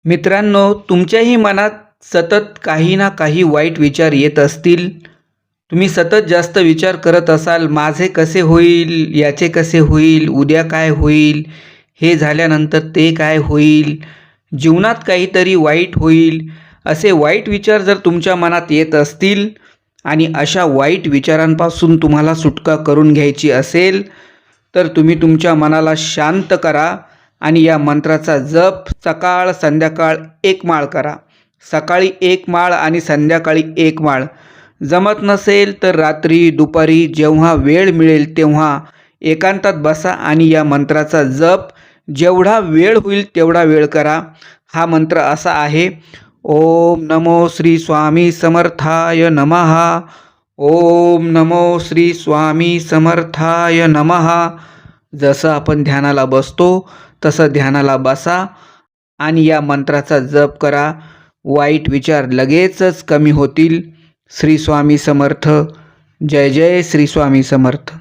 मित्रांनो, तुमच्याही मनात सतत काही ना काही वाईट विचार येत असतील. तुम्ही सतत जास्त विचार करत असाल, माझे कसे होईल, याचे कसे होईल, उद्या काय होईल, हे झाल्यानंतर ते काय होईल, जीवनात काहीतरी वाईट होईल, असे वाईट विचार जर तुमच्या मनात येत असतील आणि अशा वाईट विचारांपासून तुम्हाला सुटका करून घ्यायची असेल, तर तुम्ही तुमच्या मनाला शांत करा आणि या मंत्राचा जप सकाळ संध्याकाळ 1 माळ करा. सकाळी 1 माळ आणि संध्याकाळी 1 माळ. जमत नसेल तर रात्री दुपारी जेव्हा वेळ मिळेल तेव्हा एकांतात बसा आणि या मंत्राचा जप जेवढा वेळ होईल तेवढा वेळ करा. हा मंत्र असा आहे: ओम नमो श्री स्वामी समर्थाय नमः. ओम नमो श्री स्वामी समर्थाय नमः. जसं आपण ध्यानाला बसतो तसं ध्यानाला बसा आणि या मंत्राचा जप करा. वाईट विचार लगेचच कमी होतील. श्री स्वामी समर्थ. जय जय श्री स्वामी समर्थ.